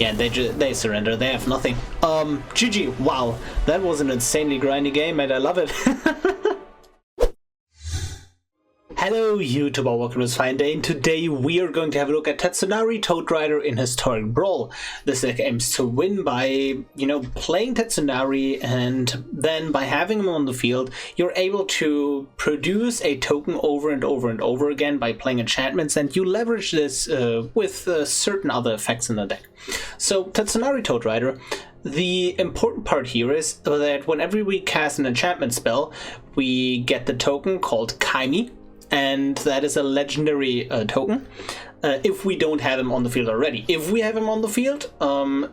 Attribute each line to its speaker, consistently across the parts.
Speaker 1: Yeah, they surrender. They have nothing. GG. Wow, that was an insanely grindy game, and I love it. Hello YouTuber, welcome to this fine day, and today we are going to have a look at Tatsunari Toad Rider in Historic Brawl. This deck aims to win by, you know, playing Tatsunari, and then by having him on the field, you're able to produce a token over and over and over again by playing enchantments, and you leverage this with certain other effects in the deck. So Tatsunari Toad Rider, the important part here is that whenever we cast an enchantment spell, we get the token called Kaimi, and that is a legendary token if we don't have him on the field already. If we have him on the field,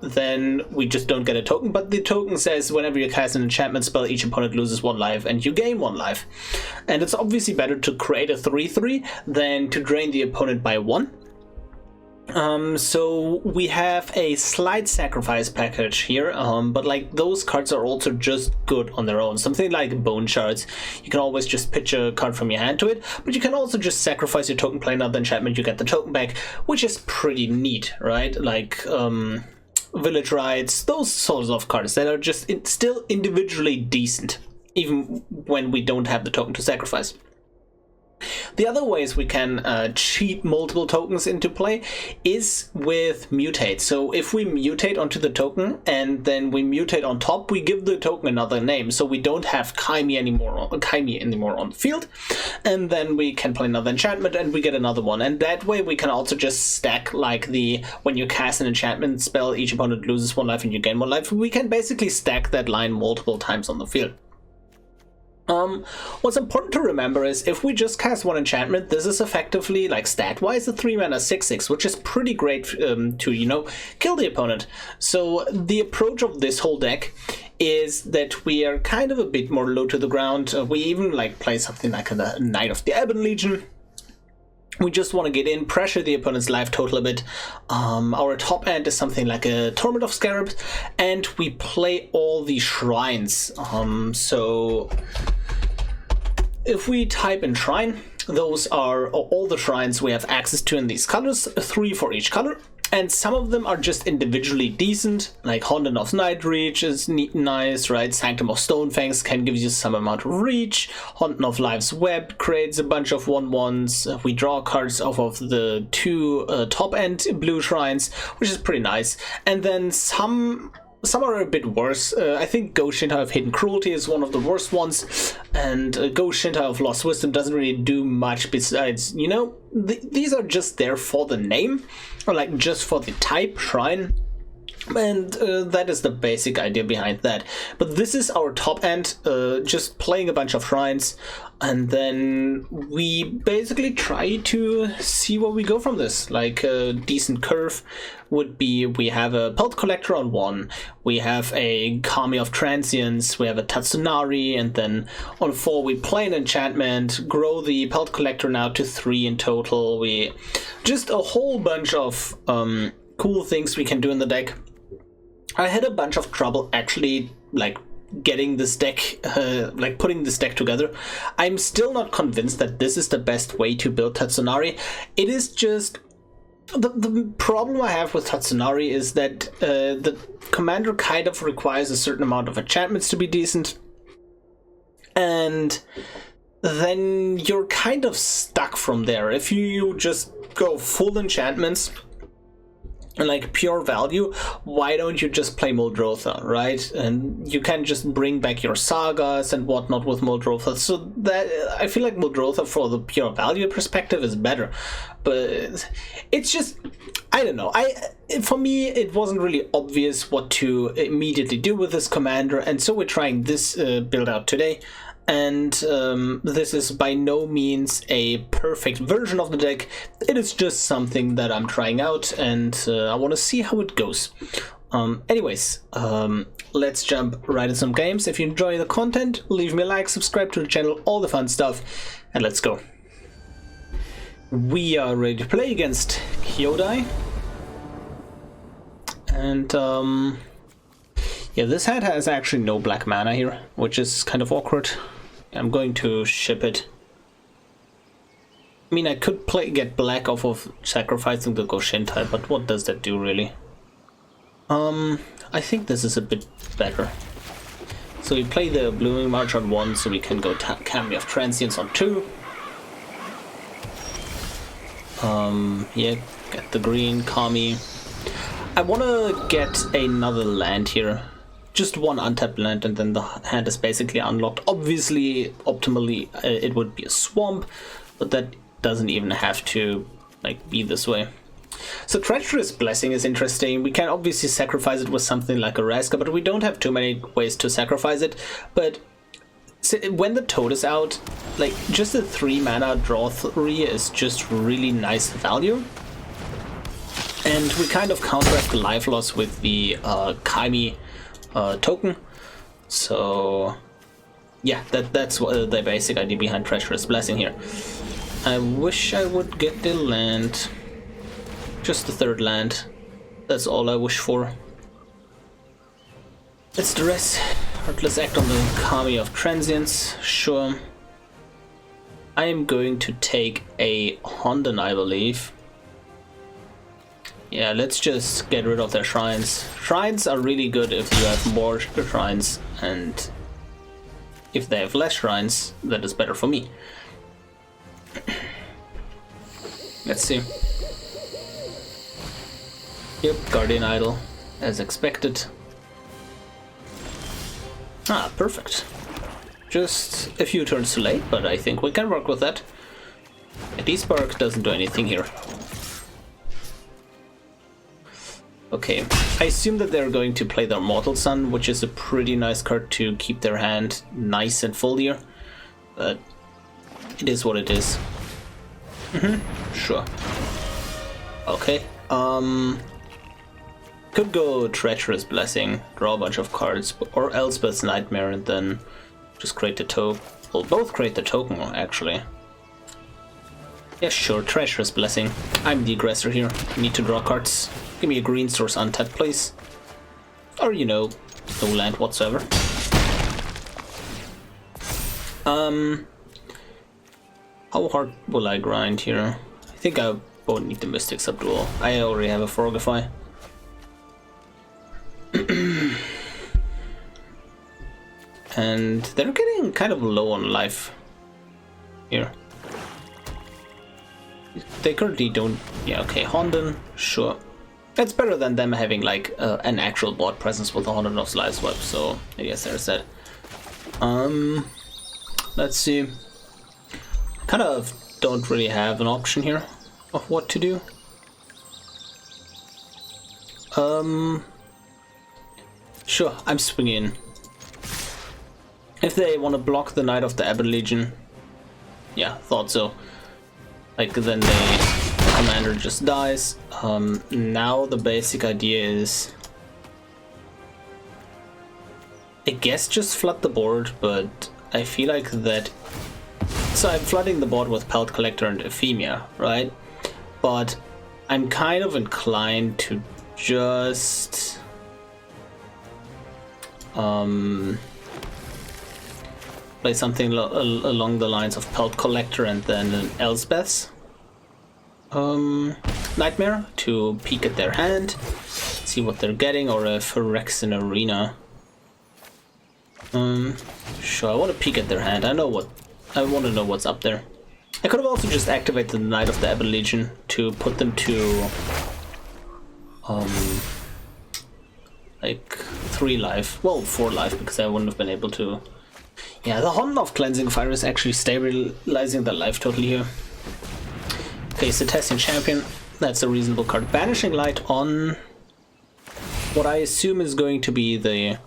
Speaker 1: then we just don't get a token, but the token says whenever you cast an enchantment spell, each opponent loses 1 life and you gain 1 life. And it's obviously better to create a 3/3 than to drain the opponent by 1. So we have a slight sacrifice package here, but like those cards are also just good on their own. Something like Bone Shards, you can always just pitch a card from your hand to it, but you can also just sacrifice your token, play another enchantment, you get the token back, which is pretty neat, right? Like Village Rites, those sorts of cards that are just still individually decent, even when we don't have the token to sacrifice. The other ways we can cheat multiple tokens into play is with mutate. So if we mutate onto the token and then we mutate on top, we give the token another name. So we don't have Kaimi anymore on the field, and then we can play another enchantment and we get another one. And that way we can also just stack, like when you cast an enchantment spell, each opponent loses 1 life and you gain 1 life. We can basically stack that line multiple times on the field. What's important to remember is if we just cast 1 enchantment, this is effectively, like stat-wise, a 3-mana 6/6, which is pretty great to, you know, kill the opponent. So the approach of this whole deck is that we are kind of a bit more low to the ground. We even like play something like a Knight of the Ebon Legion. We just want to get in, pressure the opponent's life total a bit. Our top end is something like a Torment of Scarabs, and we play all the shrines. So if we type in shrine, those are all the shrines we have access to in these colors, 3 for each color. And some of them are just individually decent, like Haunted of Nightreach is nice, right? Sanctum of Stonefangs can give you some amount of reach. Haunted of Life's Web creates a bunch of 1/1s. We draw cards off of the 2 top-end blue shrines, which is pretty nice. And then some are a bit worse. I think Ghost Shintai of Hidden Cruelty is one of the worst ones, and Ghost Shintai of Lost Wisdom doesn't really do much besides, you know, these are just there for the name, or like just for the type shrine, and that is the basic idea behind that. But this is our top end, just playing a bunch of shrines, and then we basically try to see where we go from this. Like a decent curve would be, we have a Pelt Collector on 1, we have a Kami of Transience, we have a Tatsunari, and then on 4 we play an enchantment, grow the Pelt Collector now to 3 in total. We just a whole bunch of cool things we can do in the deck. I had a bunch of trouble actually like getting this deck, like putting this deck together. I'm still not convinced that this is the best way to build Tatsunari. It is just the problem I have with Tatsunari is that the commander kind of requires a certain amount of enchantments to be decent, and then you're kind of stuck from there. If you just go full enchantments and like pure value, why don't you just play Muldrotha, right? And you can just bring back your sagas and whatnot with Muldrotha. So that I feel like Muldrotha for the pure value perspective is better, but it's just, I don't know. For me, it wasn't really obvious what to immediately do with this commander, and so we're trying this build out today. And this is by no means a perfect version of the deck. It is just something that I'm trying out, and I want to see how it goes. Anyways, let's jump right into some games. If you enjoy the content, leave me a like, subscribe to the channel, all the fun stuff, and let's go. We are ready to play against Kyodai. And yeah, this hand has actually no black mana here, which is kind of awkward. I'm going to ship it. I mean, I could get black off of sacrificing the Ghost Shintai, but what does that do really? I think this is a bit better. So we play the Blooming March on 1, so we can go Cameo of Transience on 2. Yeah, get the green, Kami. I want to get another land here. Just one untapped land and then the hand is basically unlocked. Obviously, optimally, it would be a swamp, but that doesn't even have to like be this way. So Treacherous Blessing is interesting. We can obviously sacrifice it with something like a Raska, but we don't have too many ways to sacrifice it. But when the Toad is out, like just a 3 mana draw 3 is just really nice value. And we kind of counteract the life loss with the Kaimi token. So yeah, that's what the basic idea behind Treacherous Blessing here. I wish I would get the land. Just the 3rd land. That's all I wish for. Let's Duress. Heartless Act on the Kami of Transience. Sure. I am going to take a Honden, I believe. Yeah, let's just get rid of their shrines. Shrines are really good if you have more shrines, and if they have less shrines, that is better for me. Let's see. Yep, Guardian Idol, as expected. Ah, perfect. Just a few turns too late, but I think we can work with that. D-Spark doesn't do anything here. Okay, I assume that they're going to play their Mortal Sun, which is a pretty nice card to keep their hand nice and full here. But it is what it is. Sure. Okay, could go Treacherous Blessing, draw a bunch of cards, or Elspeth's Nightmare and then just create the token. Well, both create the token, actually. Yeah, sure, Treacherous Blessing. I'm the aggressor here. Need to draw cards. Give me a green source untapped, please. Or, you know, no land whatsoever. How hard will I grind here? I think I won't need the Mystic Subdual. I already have a Frogify. And they're getting kind of low on life here. They currently don't... Yeah, okay, Honden, sure. It's better than them having like an actual board presence with a Honden of Life Swap, so I guess there's that. Let's see. Kind of don't really have an option here of what to do. Sure, I'm swinging in. If they want to block the Knight of the Abbot Legion, yeah, thought so. Like, then the commander just dies. Now the basic idea is, I guess, just flood the board, but I feel like that... So I'm flooding the board with Pelt Collector and Ephemia, right? But I'm kind of inclined to just... play something along the lines of Pelt Collector and then an Elspeth's Nightmare to peek at their hand, see what they're getting, or a Phyrexian Arena. Sure, I want to peek at their hand. I want to know what's up there. I could have also just activated the Knight of the Abbot Legion to put them to like 3 life, well 4 life, because I wouldn't have been able to. Yeah, the Honden of Cleansing Fire is actually stabilizing the life total here. Okay, Setessian Champion, that's a reasonable card. Banishing Light on what I assume is going to be the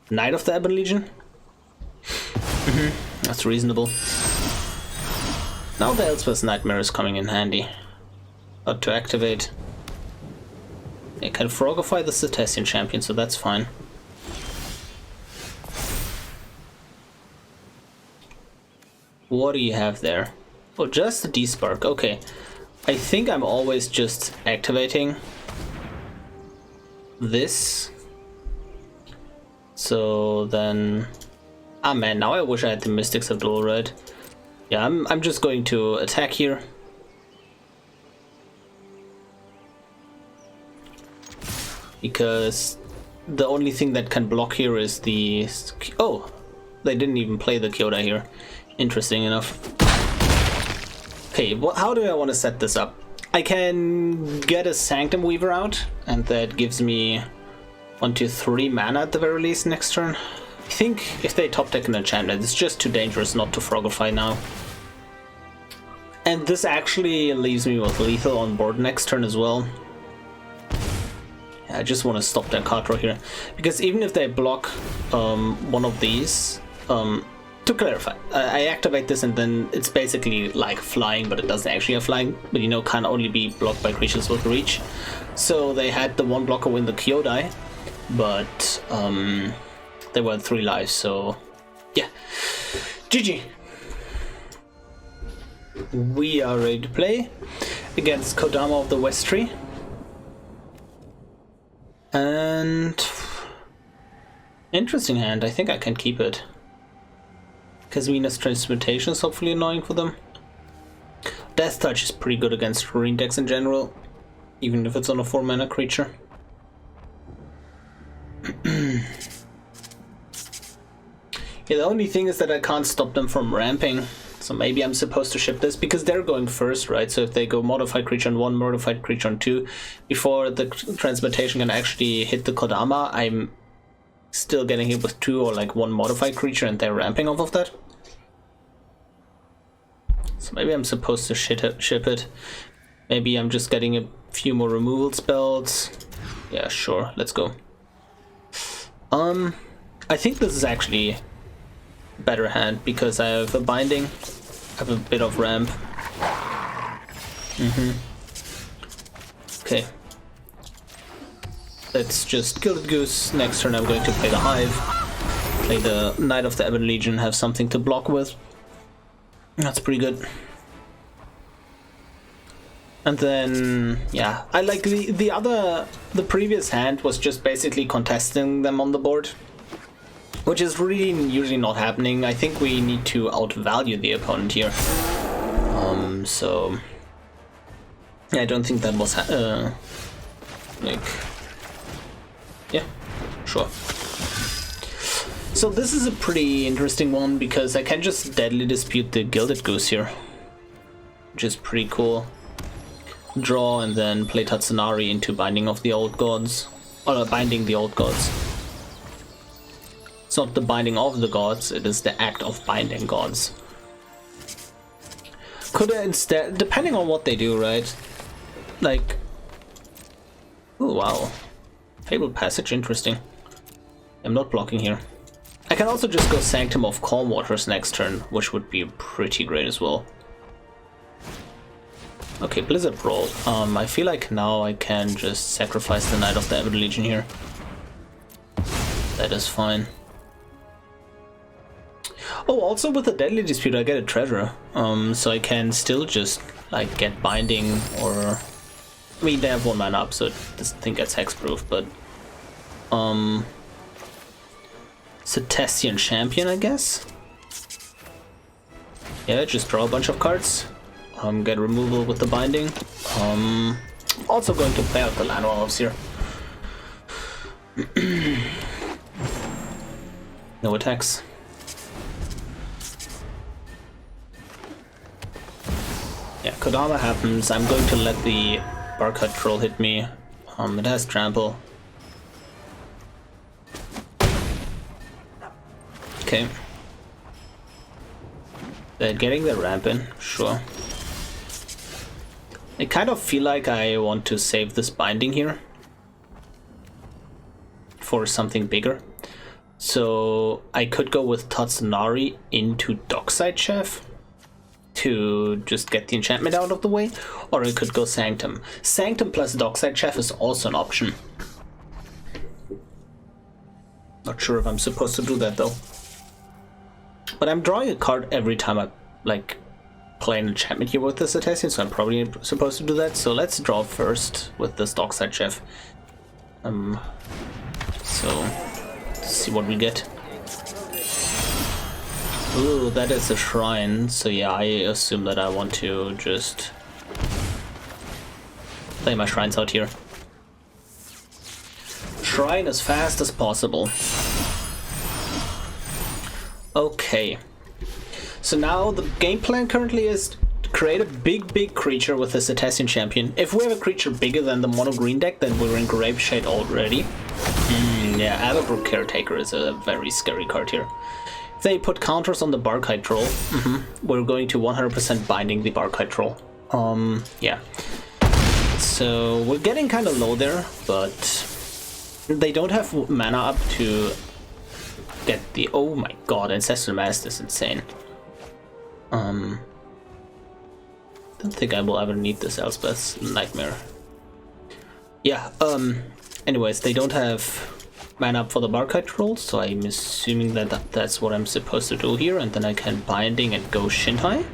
Speaker 1: Knight of the Abbot Legion. That's reasonable. Now the Elspeth's Nightmare is coming in handy. To activate. I can Frogify the Setessian Champion, so that's fine. What do you have there? Oh, just the D-Spark. Okay. I think I'm always just activating this. So then... Ah man, now I wish I had the Mystic Subdual, right? Yeah, I'm just going to attack here. because the only thing that can block here is the... Oh, they didn't even play the Kyodai here. Interesting enough. Okay, how do I want to set this up? I can get a Sanctum Weaver out, and that gives me 1, 2, 3 mana at the very least next turn. I think if they top deck an enchantment, it's just too dangerous not to Frogify now. And this actually leaves me with lethal on board next turn as well. I just want to stop their card draw here, because even if they block one of these, to clarify, I activate this and then it's basically like flying, but it doesn't actually have flying, but you know, can only be blocked by creatures with reach. So they had the one blocker win the Kyodai, but they were 3 lives, so yeah. GG. We are ready to play against Kodama of the Westry. And interesting hand. I think I can keep it. Kasmina's Transmutation is hopefully annoying for them. Death Touch is pretty good against green decks in general, even if it's on a 4 mana creature. Yeah, the only thing is that I can't stop them from ramping. So maybe I'm supposed to ship this because they're going first, right? So if they go modified creature on 1, modified creature on 2, before the Transmutation can actually hit the Kodama, I'm still getting hit with 2 or like 1 modified creature and they're ramping off of that. So maybe I'm supposed to ship it. Maybe I'm just getting a few more removal spells. Yeah, sure, let's go. I think this is actually better hand because I have a binding, I have a bit of ramp. Okay, let's just Gilded Goose. Next turn I'm going to play the Hive, play the Knight of the Ebon Legion, have something to block with. That's pretty good. And then yeah, I like the previous hand was just basically contesting them on the board, which is really usually not happening. I think we need to outvalue the opponent here. So yeah, I don't think that was like, yeah, sure. So this is a pretty interesting one because I can just Deadly Dispute the Gilded Goose here, which is pretty cool. Draw and then play Tatsunari into Binding of the Old Gods, or Binding the Old Gods. It's not the binding of the gods, it is the act of binding gods. Could I instead, depending on what they do, right? Like, oh wow, Fabled Passage, interesting. I'm not blocking here. I can also just go Sanctum of Calm Waters next turn, which would be pretty great as well. Okay, Blizzard Brawl. I feel like now I can just sacrifice the Knight of the Ebon Legion here. That is fine. Oh, also with the Deadly Dispute I get a treasure, so I can still just like get binding, or I mean they have 1 mana up, so this thing gets hexproof, but Setestian Champion, I guess. Yeah, just draw a bunch of cards, get removal with the binding. Also going to play out the Land Wolves here. No attacks. Yeah, Kodama happens. I'm going to let the Barkhut Troll hit me. It has Trample. Okay. They're getting their ramp in, sure. I kind of feel like I want to save this binding here for something bigger. So I could go with Tatsunari into Dockside Chef to just get the enchantment out of the way, or I could go Sanctum. Sanctum plus Dockside Chef is also an option. Not sure if I'm supposed to do that though. But I'm drawing a card every time I like play an enchantment here with this Setestian, so I'm probably supposed to do that. So let's draw first with this Dockside Chef. So let's see what we get. Ooh, that is a shrine, so yeah, I assume that I want to just play my shrines out here. shrine as fast as possible. Okay. So now the game plan currently is to create a big creature with the Cetacean Champion. If we have a creature bigger than the mono green deck, then we're in grave shade already. Yeah, Everbrook Caretaker is a very scary card here. If they put counters on the Barkite Troll, we're going to 100% binding the Barkite Troll. Yeah. So we're getting kind of low there, but they don't have mana up to get the... Oh my god, Ancestral Mask is insane. Don't think I will ever need this Elspeth's Nightmare. Yeah, anyways, they don't have mana up for the Barkite Troll, so I'm assuming that that's what I'm supposed to do here, and then I can binding and go Shintai.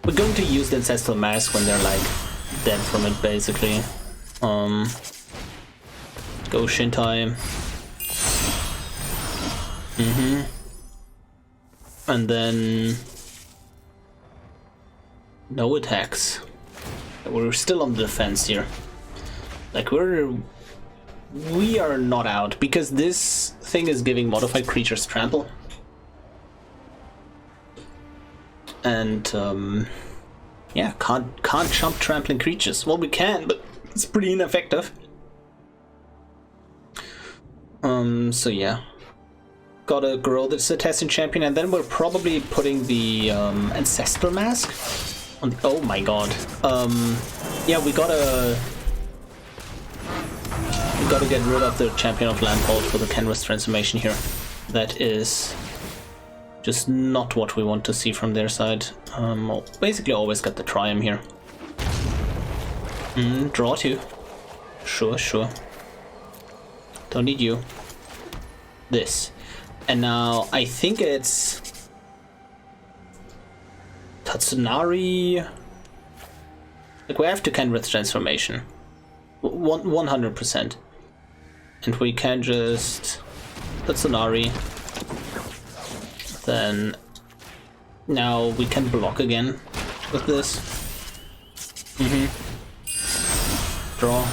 Speaker 1: We're going to use the Ancestral Mask when they're like dead from it, basically. Go Shintai. And then no attacks. We're still on the defense here. Like we are not out because this thing is giving modified creatures trample. And yeah, can't jump trampling creatures. Well, we can, but it's pretty ineffective. So yeah, gotta grow the Cetacean Champion, and then we're probably putting the Ancestral Mask on the... Oh my god. Yeah, we gotta get rid of the Champion of Landhold for the Kenrith transformation here. That is just not what we want to see from their side. We'll basically always get the Triumph here. Draw 2. Sure. Don't need you. This. And now I think it's Tatsunari. Like, we have to Kenrith transformation. 100%. And we can just Tatsunari. Then now we can block again with this. Draw.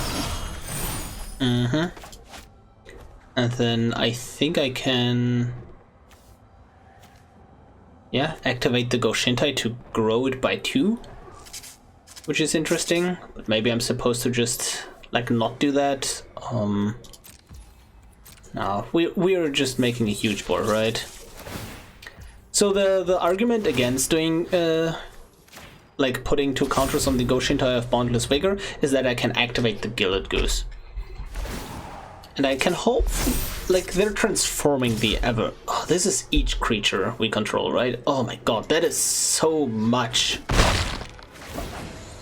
Speaker 1: And then I think I can, yeah, activate the Goshintai to grow it by 2, which is interesting. But maybe I'm supposed to just like not do that. No, we're just making a huge board, right? So the argument against doing like putting 2 counters on the Goshintai of Boundless Vigor is that I can activate the Gilded Goose. And I can hope, like, they're transforming the ever... Oh, this is each creature we control, right? Oh my god, that is so much.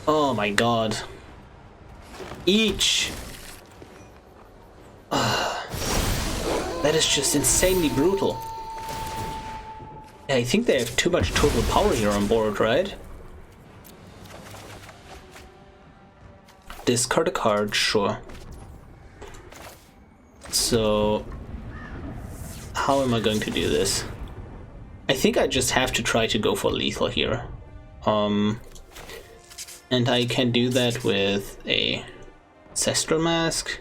Speaker 1: Oh my god. Each. That is just insanely brutal. Yeah, I think they have too much total power here on board, right? Discard a card, sure. So, how am I going to do this? I think I just have to try to go for lethal here. And I can do that with a Ancestral Mask.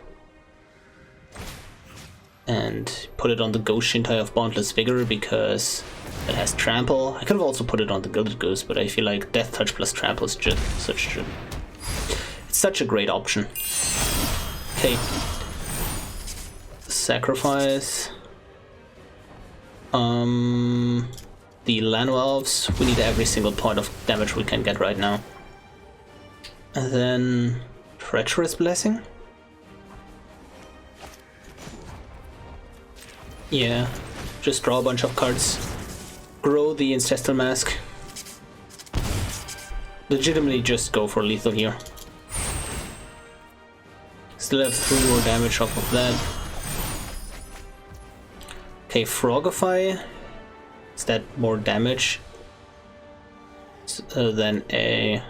Speaker 1: And put it on the Goshintai of Boundless Vigor because it has Trample. I could have also put it on the Gilded Goose, but I feel like Death Touch plus Trample is just it's such a great option. Okay. Sacrifice the Lano Elves. We need every single point of damage we can get right now. And then Treacherous Blessing. Yeah, just draw a bunch of cards. Grow the Ancestral Mask. Legitimately just go for lethal here. Still have 3 more damage off of that. Okay, Frogify. Is that more damage than a...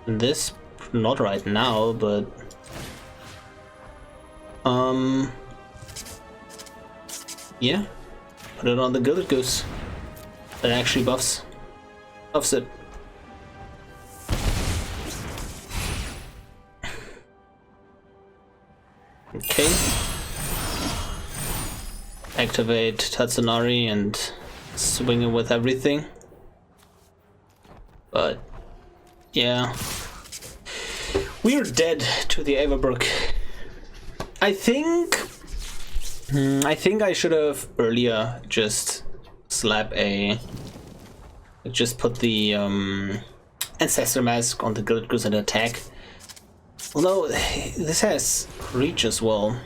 Speaker 1: This? Not right now, but... Yeah. Put it on the Gilded Goose. That actually buffs it. Okay. Activate Tatsunari and swing it with everything. But yeah, we're dead to the Everbrook. I think I should have earlier just just put the Ancestral Mask on the Guild Goose and attack. Although this has reach as well.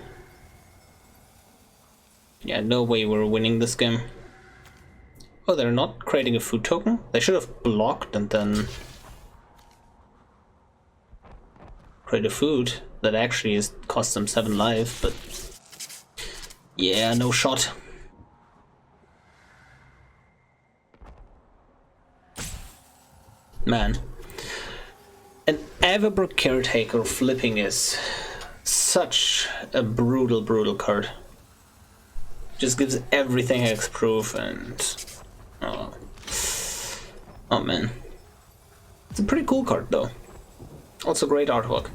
Speaker 1: Yeah, no way we're winning this game. Oh, they're not creating a food token? They should have blocked and then create a food that actually cost them 7 life, but yeah, no shot. Man. An Everbrook Caretaker flipping is such a brutal card. Just gives everything hexproof and oh man. It's a pretty cool card though. Also great artwork.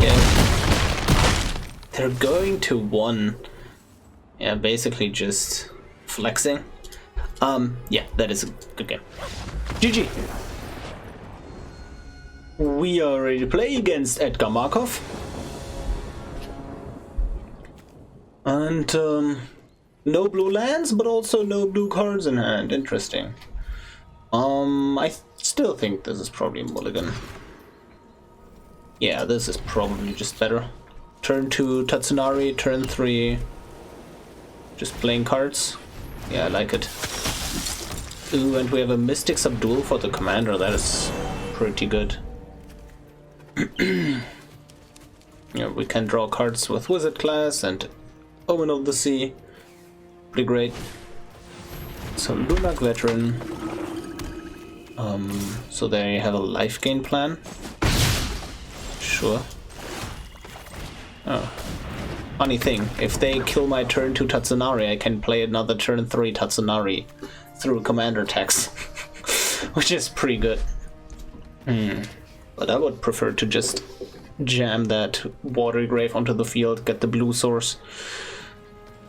Speaker 1: Yeah. They're going to 1. Yeah, basically just flexing. Yeah, that is a good game. GG. We are ready to play against Edgar Markov. And no blue lands, but also no blue cards in hand. Interesting. I still think this is probably a mulligan. Yeah, this is probably just better. Turn 2 Tatsunari, turn 3 just playing cards. Yeah, I like it. Ooh, and we have a Mystic Subdual for the commander. That is pretty good. Yeah, we can draw cards with Wizard Class and Omen of the Sea. Pretty great. So Lunark Veteran. So they have a life gain plan. Sure. Oh. Funny thing, if they kill my turn 2 Tatsunari, I can play another turn 3 Tatsunari through commander tax. Which is pretty good. But I would prefer to just jam that Watery Grave onto the field, get the blue source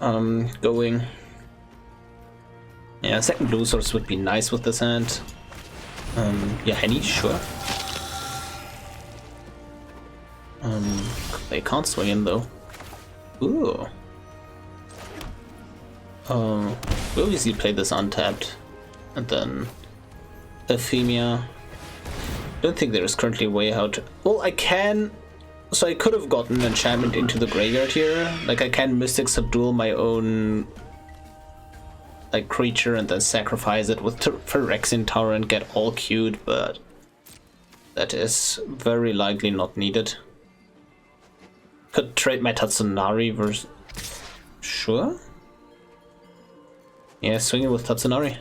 Speaker 1: going. Yeah, second blue source would be nice with this hand. Yeah, Henny, sure. They can't swing in though. Ooh. We'll easily play this untapped. And then Ephemia. Don't think there is currently a way how to... Well, I can... So I could have gotten an enchantment into the graveyard here. Like, I can Mystic Subdual my own like creature and then sacrifice it with Phyrexian Tower and get all queued, but that is very likely not needed. Could trade my Tatsunari versus... Sure? Yeah, swinging with Tatsunari.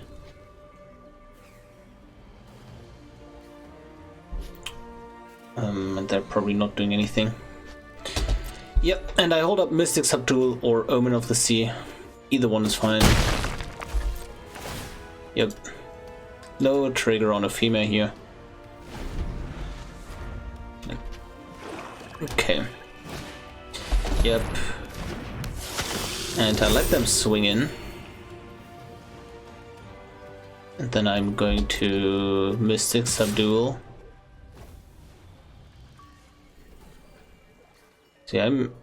Speaker 1: And they're probably not doing anything. Yep, and I hold up Mystic Subdual or Omen of the Sea. Either one is fine. Yep. No trigger on Ephemia here. Okay. Yep. And I let them swing in. And then I'm going to Mystic Subdual. See, I'm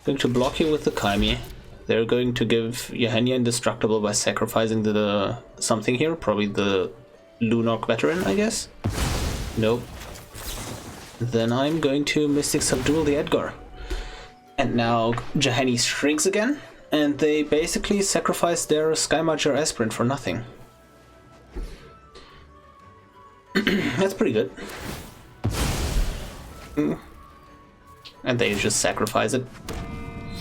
Speaker 1: going to block you with the Kaimi. They're going to give Yehenia indestructible by sacrificing the something here, probably the Lunark Veteran, I guess. Nope. Then I'm going to Mystic Subdual the Edgar. And now Jahani shrinks again, and they basically sacrifice their Skymarcher Aspirant for nothing. That's pretty good. And they just sacrifice it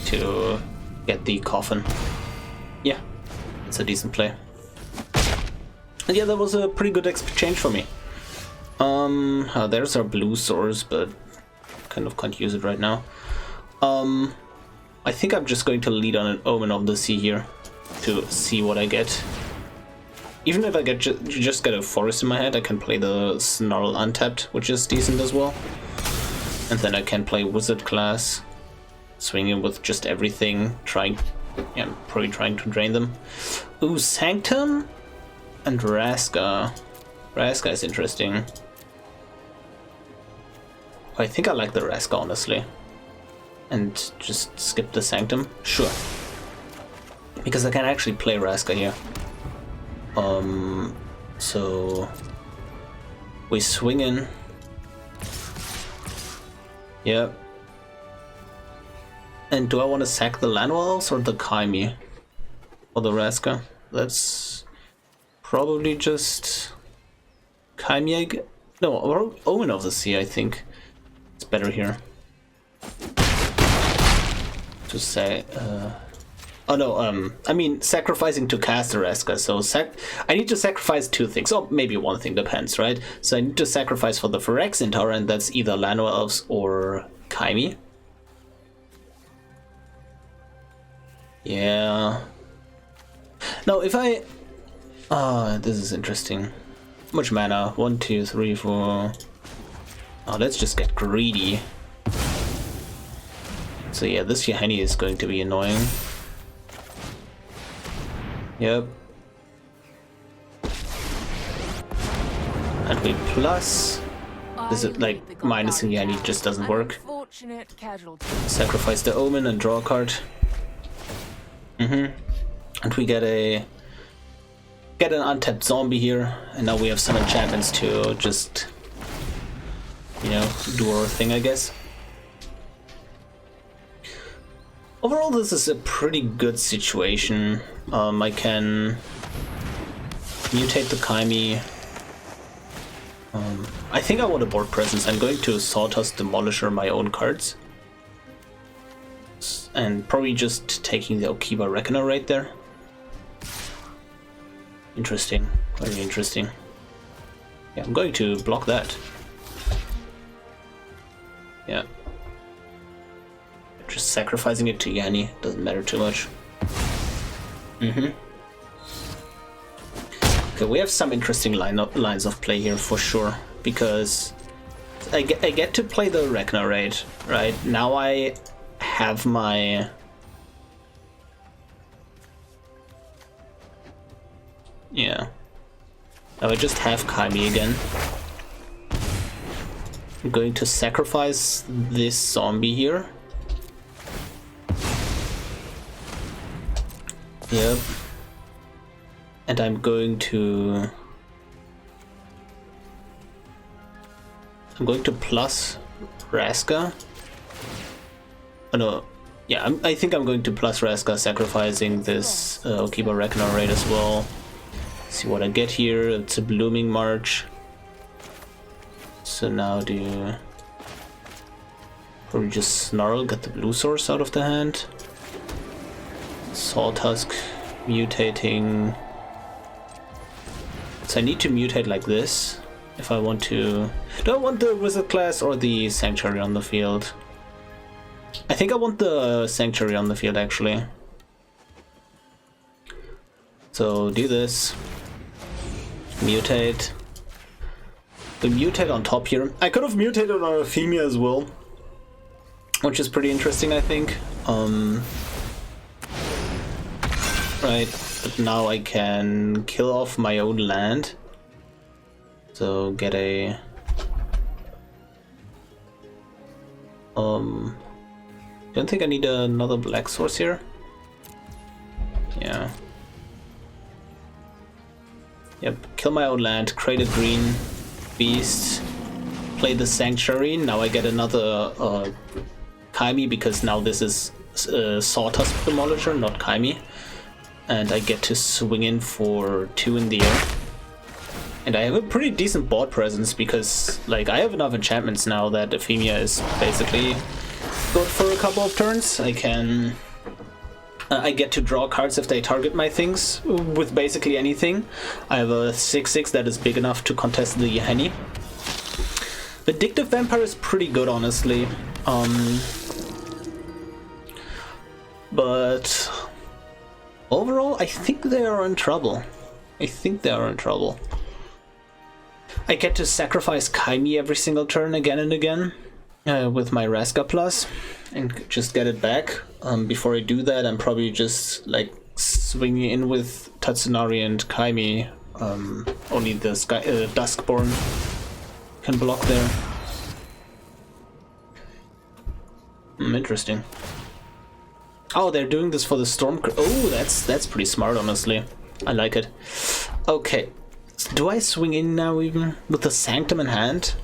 Speaker 1: to get the coffin. Yeah, it's a decent play. And yeah, that was a pretty good exchange for me. There's our blue source, but kind of can't use it right now. I think I'm just going to lead on an Omen of the Sea here to see what I get. Even if I just get a forest in my hand, I can play the Snarl untapped, which is decent as well. And then I can play Wizard Class, swinging with just everything, probably trying to drain them. Ooh, Sanctum and Raska. Raska is interesting. I think I like the Raska, honestly. And just skip the Sanctum? Sure. Because I can actually play Raska here. So we swing in. Yep. And do I want to sack the Llanowelves or the Kaimi? Or the Raska? Let's probably just Kaimi. No, or Omen of the Sea, I think. It's better here. To say, oh no, I mean sacrificing to cast a Raska, so I need to sacrifice two things, or maybe one thing, depends, right? So I need to sacrifice for the Phyrexian Tower, and that's either Llanowelves or Kaimi. Yeah. Now if I... this is interesting. How much mana? 1, 2, 3, 4... Oh, let's just get greedy. So yeah, this Yahenni is going to be annoying. Yep. And we plus. Is it like minusing Yahenni just doesn't work? Sacrifice the Omen and draw a card. And we get an untapped zombie here, and now we have some enchantments to just, you know, do our thing, I guess. Overall, this is a pretty good situation. I can mutate the Kaimi. I think I want a board presence. I'm going to Sawdust Demolisher my own cards. And probably just taking the Okiba Reckoner right there. Interesting. Very interesting. Yeah, I'm going to block that. Yeah. Just sacrificing it to Yahenni doesn't matter too much. Okay, we have some interesting lines of play here for sure, because I get to play the Reckoner raid, right? Now I have my... Yeah. Now I just have Kaimi again. I'm going to sacrifice this zombie here. Yep. And I'm going to plus Raska. Oh no, yeah, I think I'm going to plus Raska, sacrificing this Okiba Reckoner raid as well. See what I get here. It's a Blooming March. So now do probably just Snarl, get the blue source out of the hand. Sawtusk, mutating. So I need to mutate like this if I want to... Do I want the Wizard Class or the Sanctuary on the field? I think I want the Sanctuary on the field, actually. So do this. Mutate. We mutate on top here. I could have mutated on Euphemia as well, which is pretty interesting, I think. Right, but now I can kill off my own land. So get a... Don't think I need another black source here. Yeah. Yep, kill my own land, create a green beast, play the Sanctuary. Now I get another Kaimi, because now this is Sawtusk Demolisher, not Kaimi. And I get to swing in for 2 in the air. And I have a pretty decent board presence, because like I have enough enchantments now that Euphemia is basically good for a couple of turns. I can... I get to draw cards if they target my things with basically anything. I have a 6/6 that is big enough to contest the Yahenni. Vindictive Vampire is pretty good, honestly. But overall, I think they are in trouble. I think they are in trouble. I get to sacrifice Kaimi every single turn again and again with my Raska Plus and just get it back. Before I do that, I'm probably just like swinging in with Tatsunari and Kaimi. Only the Duskborn can block there. Interesting. Oh, they're doing this for the Storm. Oh, that's pretty smart, honestly. I like it. Okay. Do I swing in now even with the Sanctum in hand?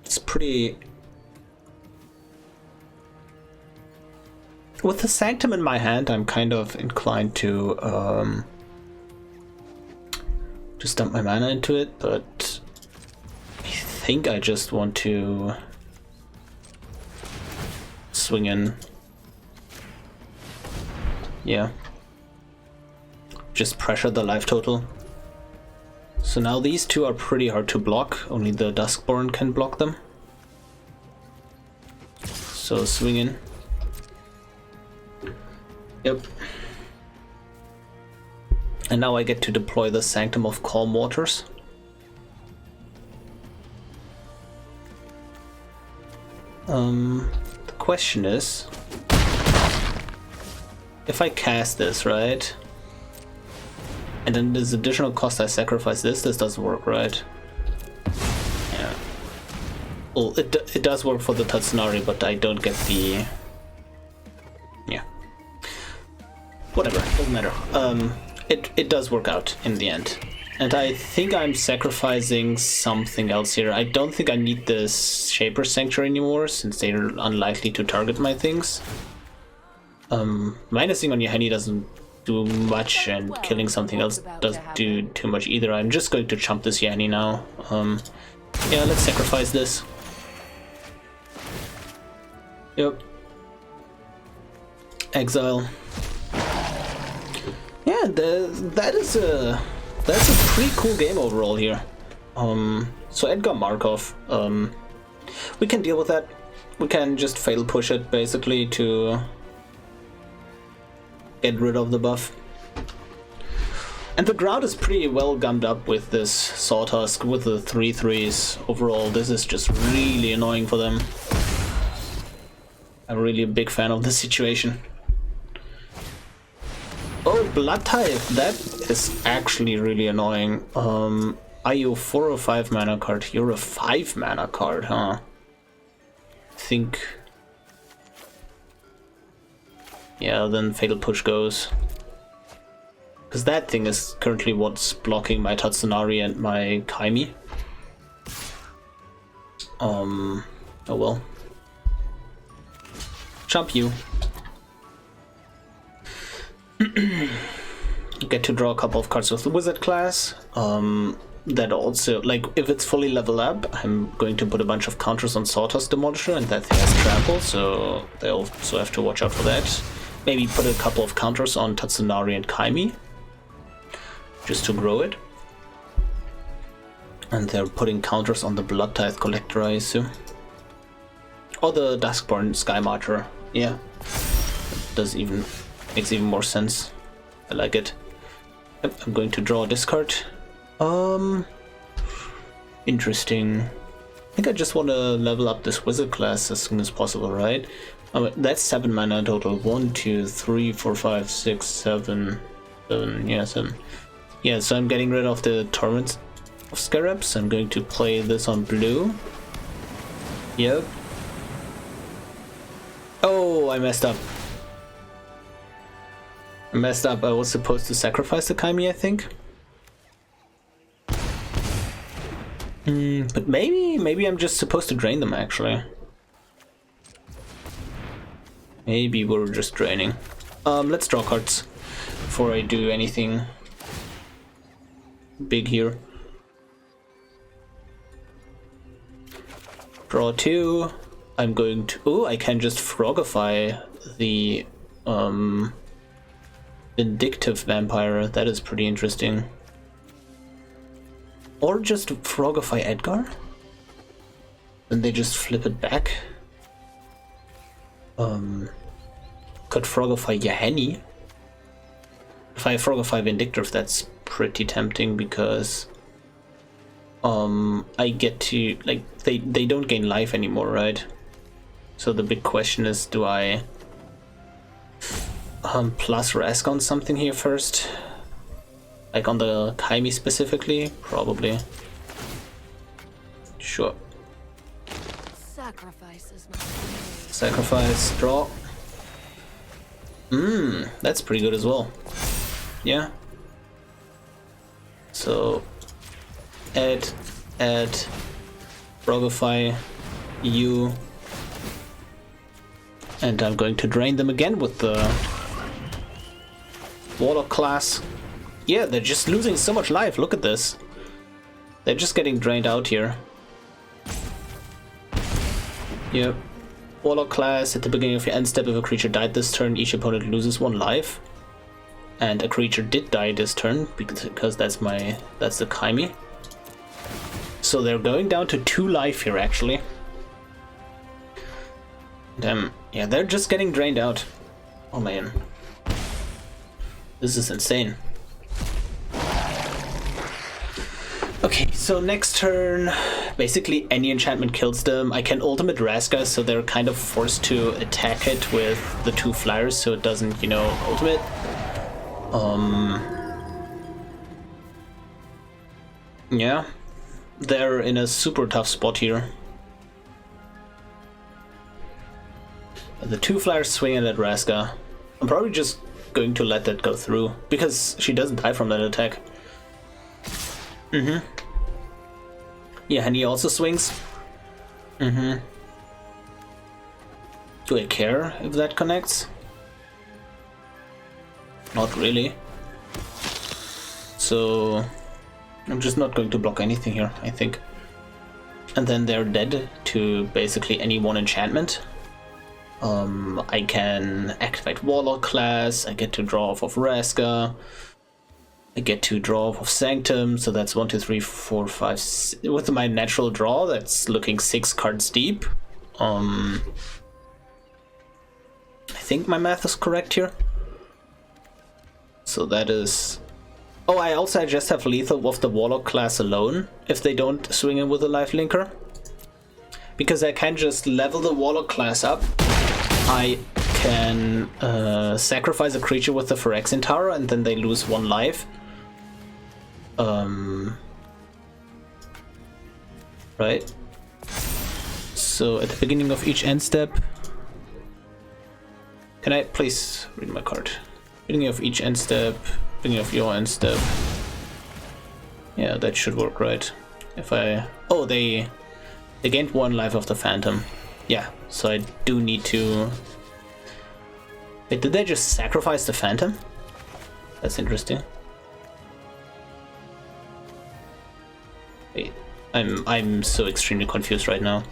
Speaker 1: It's pretty... With the Sanctum in my hand, I'm kind of inclined to dump my mana into it, but I think I just want to swing in. Yeah. Just pressure the life total. So now these two are pretty hard to block. Only the Duskborn can block them. So swing in. Yep. And now I get to deploy the Sanctum of Calm Waters. The question is, if I cast this, right? And then this additional cost I sacrifice this doesn't work, right? Yeah. Well, it does work for the Tatsunari, but I don't get the... Yeah. Whatever, doesn't matter. It does work out in the end. And I think I'm sacrificing something else here. I don't think I need this Shaper Sanctuary anymore, since they're unlikely to target my things. Minusing on Yahenni doesn't do much, and killing something else doesn't do too much either. I'm just going to chump this Yahenni now. Yeah, let's sacrifice this. Yep. Exile. Yeah, that's a pretty cool game overall here. So Edgar Markov, we can deal with that. We can just fatal push it basically to get rid of the buff. And the ground is pretty well gummed up with this Sawtusk with the 3/3s. Overall, this is just really annoying for them. I'm really a big fan of this situation. Oh, Blood Type, that is actually really annoying. Are you 4 or 5 mana card? You're a 5 mana card, huh? I think... Yeah, then Fatal Push goes. Because that thing is currently what's blocking my Tatsunari and my Kaimi. Oh well. Jump you. Get to draw a couple of cards with the Wizard class. That also, like, if it's fully leveled up, I'm going to put a bunch of counters on Sawtusk Demolisher, and that thing has trample, so they also have to watch out for that. Maybe put a couple of counters on Tatsunari and Kaimi, just to grow it. And they're putting counters on the Blood Tithe Collector, I assume. Or the Duskborn Sky Martyr. Yeah, makes even more sense. I like it. Yep, I'm going to draw a discard. Interesting. I think I just want to level up this Wizard class as soon as possible, right? That's 7 mana total. 1, 2, 3, 4, 5, 6, 7. Yeah, 7. Yeah, so I'm getting rid of the Torment of Scarabs. I'm going to play this on blue. Yep. Oh, I messed up. I was supposed to sacrifice the Kaimi, I think. But maybe I'm just supposed to drain them, actually. Maybe we're just draining. Let's draw cards before I do anything big here. Draw 2. I'm going to... Oh, I can just Frogify the Vindictive Vampire. That is pretty interesting. Or just Frogify Edgar. Then they just flip it back. Could Frogify Yahenni. If I Frogify Vindictive, that's pretty tempting because I get to, like, they don't gain life anymore, right? So the big question is, do I plus Rask on something here first? Like on the Kaimi specifically? Probably. Sure. Sacrifice, draw. That's pretty good as well. Yeah. So add Frogify you, and I'm going to drain them again with the Warlock Class. Yeah, they're just losing so much life. Look at this. They're just getting drained out here. Yep. Warlock Class, at the beginning of your end step, if a creature died this turn, each opponent loses 1 life. And a creature did die this turn, because that's the Kaimi. So they're going down to 2 life here, actually. Damn, yeah, they're just getting drained out. Oh man. This is insane. Okay, so next turn, basically any enchantment kills them. I can ultimate Raska, so they're kind of forced to attack it with the 2 flyers, so it doesn't, you know, ultimate. Yeah, they're in a super tough spot here. The 2 flyers swinging at Raska. I'm probably just going to let that go through, because she doesn't die from that attack. Yeah, and he also swings. Do I care if that connects? Not really. So I'm just not going to block anything here, I think. And then they're dead to basically any 1 enchantment. I can activate Warlock Class, I get to draw off of Raska, I get to draw off of Sanctum, so that's 1, 2, 3, 4, 5, 6. With my natural draw, that's looking 6 cards deep. I think my math is correct here. So that is... Oh, I also just have lethal of the Warlock Class alone, if they don't swing in with a life linker. Because I can just level the Warlock Class up. I can sacrifice a creature with the Phyrexian Tower, and then they lose 1 life. Right. So at the beginning of each end step, can I please read my card? Beginning of each end step, beginning of your end step. Yeah, that should work, right? If I... Oh, they gained 1 life of the Phantom. Yeah, so I do need to... Wait, did they just sacrifice the Phantom? That's interesting. Wait, I'm so extremely confused right now.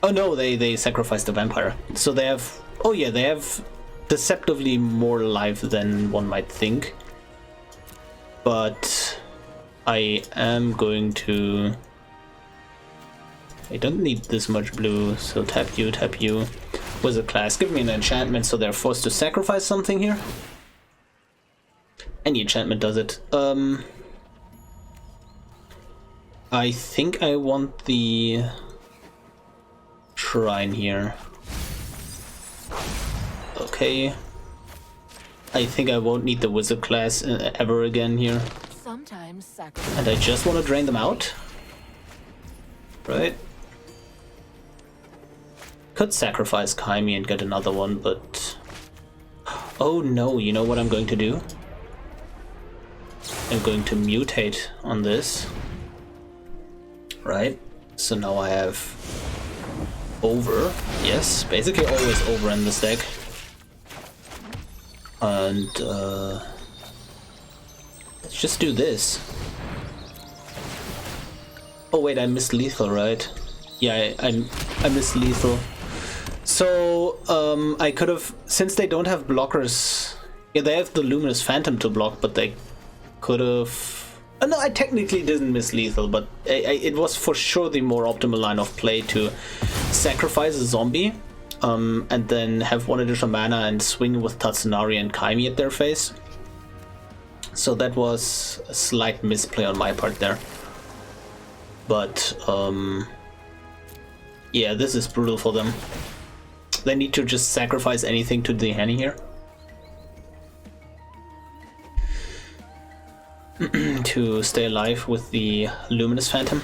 Speaker 1: Oh no, they sacrificed the Vampire. So they have... Oh yeah, they have deceptively more life than one might think. But I am going to... I don't need this much blue, so tap you, tap you. Wizard Class, give me an enchantment, so they're forced to sacrifice something here. Any enchantment does it. I think I want the Shrine here. Okay. I think I won't need the Wizard Class ever again here. And I just want to drain them out. Right? Could sacrifice Kaimi and get another one, but... Oh no, you know what I'm going to do? I'm going to mutate on this. Right? So now I have over. Yes, basically always over in this deck. And let's just do this. Oh wait, I missed lethal, right? Yeah, I missed lethal. So I could have, since they don't have blockers. Yeah, they have the Luminous Phantom to block, but they could have. No, I technically didn't miss lethal, but it was for sure the more optimal line of play to sacrifice a zombie and then have 1 additional mana and swing with Tatsunari and Kaimi at their face. So that was a slight misplay on my part there. But yeah, this is brutal for them. They need to just sacrifice anything to the Henny here. To stay alive with the Luminous Phantom.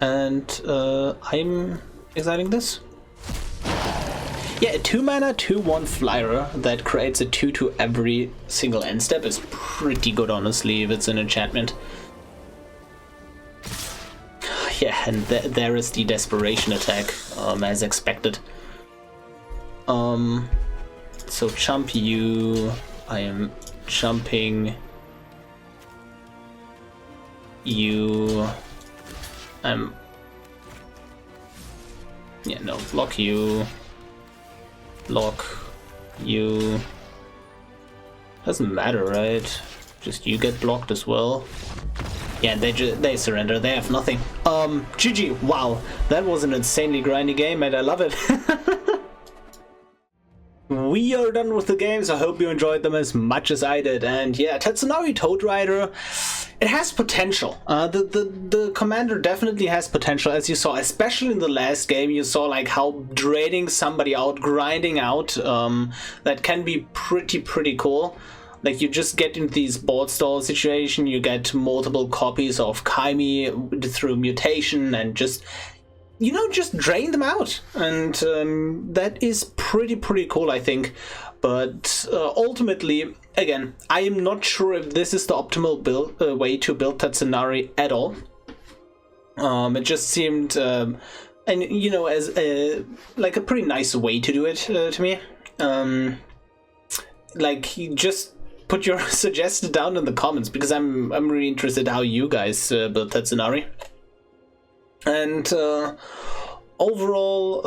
Speaker 1: And I'm exiling this. Yeah, a 2 mana 2/1 flyer that creates a 2/2 every single end step is pretty good, honestly, if it's an enchantment. Yeah, and there is the desperation attack, as expected. So jump you. I am jumping you. Yeah, no, block you. Block you. Doesn't matter, right? Just you get blocked as well. Yeah, they surrender. They have nothing. GG. Wow, that was an insanely grindy game, and I love it. We are done with the games. I hope you enjoyed them as much as I did. And yeah, Tatsunari Toad Rider, it has potential. The commander definitely has potential, as you saw, especially in the last game. You saw like how draining somebody out, grinding out. That can be pretty cool. Like, you just get into these board stall situation, you get multiple copies of Kaimi through mutation, and just, you know, just drain them out. And that is pretty cool, I think. But ultimately, again, I am not sure if this is the optimal way to build Tatsunari at all. It just seemed, and you know, as like a pretty nice way to do it to me. Like, you just put your suggestions down in the comments, because I'm really interested how you guys build Tatsunari. And overall,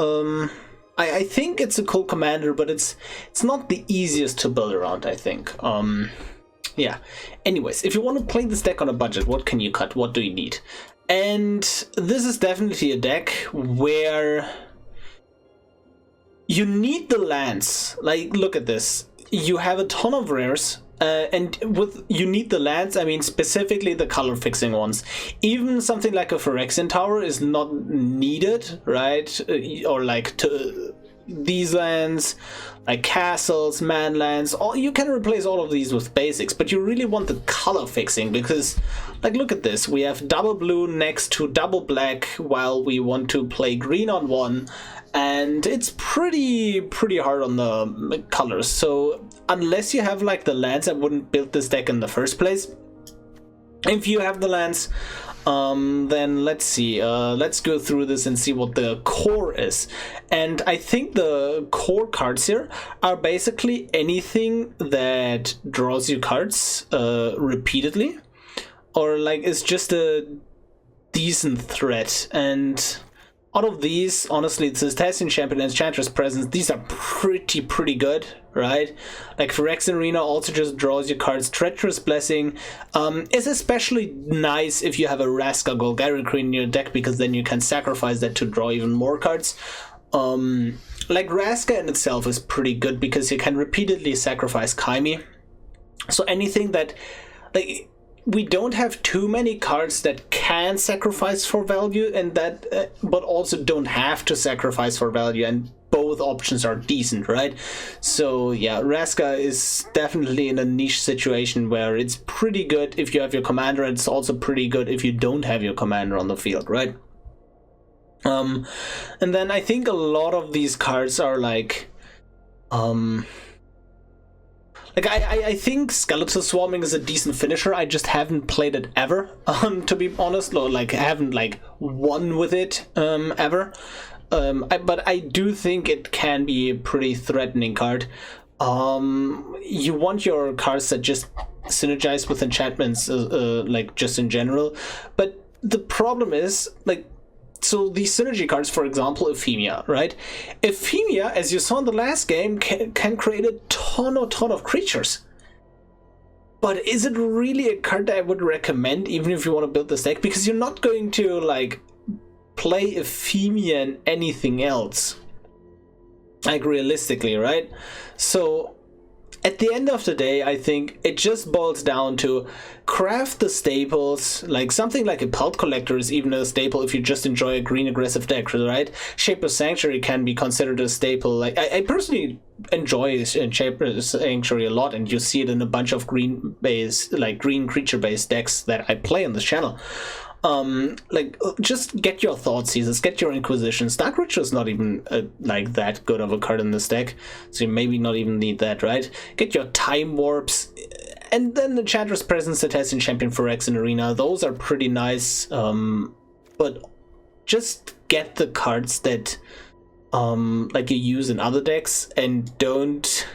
Speaker 1: I think it's a cool commander, but it's not the easiest to build around, I think. Yeah. Anyways, if you want to play this deck on a budget, what can you cut? What do you need? And this is definitely a deck where you need the lands. Like, look at this. You have a ton of rares. And with you need the lands, I mean specifically the color fixing ones. Even something like a Phyrexian Tower is not needed, right? Or like to these lands, like castles, man lands, you can replace all of these with basics, but you really want the color fixing, because like, look at this, we have double blue next to double black while we want to play green on one, and it's pretty hard on the colors. So unless you have like the lands, I wouldn't build this deck in the first place. If you have the lands, then let's see, let's go through this and see what the core is. And I think the core cards here are basically anything that draws you cards repeatedly, or like is just a decent threat. And out of these, honestly, it's Tatsunari Champion and Enchantress Presence. These are pretty good, right? Like Phyrexian Arena also just draws you cards. Treacherous Blessing is especially nice if you have a Raska Golgari Queen in your deck, because then you can sacrifice that to draw even more cards. Like Raska in itself is pretty good because you can repeatedly sacrifice Kaimi. So anything that, like, we don't have too many cards that can sacrifice for value, and that, but also don't have to sacrifice for value, and both options are decent, right? So yeah, Raska is definitely in a niche situation where it's pretty good if you have your commander, and it's also pretty good if you don't have your commander on the field, right? And then I think a lot of these cards are like, I think Skeletal Swarming is a decent finisher. I just haven't played it ever, to be honest. Like, I haven't like won with it ever. But I do think it can be a pretty threatening card. You want your cards that just synergize with enchantments, like just in general. But the problem is, like, so these synergy cards, for example, Ephemia, right? Ephemia, as you saw in the last game, can create a ton of creatures. But is it really a card that I would recommend, even if you want to build this deck? Because you're not going to, like, play Ephemia and anything else. Like, realistically, right? So, at the end of the day, I think it just boils down to craft the staples. Like, something like a Pelt Collector is even a staple if you just enjoy a green aggressive deck, right? Shaper Sanctuary can be considered a staple. Like, I personally enjoy Shaper Sanctuary a lot, and you see it in a bunch of green creature-based decks that I play on this channel. Just get your Thought Seizers, get your Inquisitions. Dark Ritual is not even like that good of a card in this deck, so you maybe not even need that, right? Get your Time Warps, and then the Enchantress Presence that has in Champion Phyrexian Arena. Those are pretty nice, but just get the cards that like you use in other decks, and don't...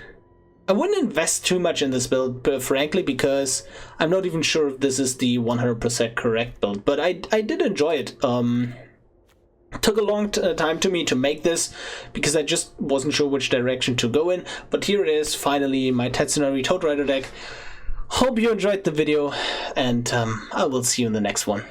Speaker 1: I wouldn't invest too much in this build, frankly, because I'm not even sure if this is the 100% correct build, but I did enjoy it. Took a long time to me to make this, because I just wasn't sure which direction to go in, but here it is, finally, my Tatsunari Toad Rider deck. Hope you enjoyed the video, and I will see you in the next one.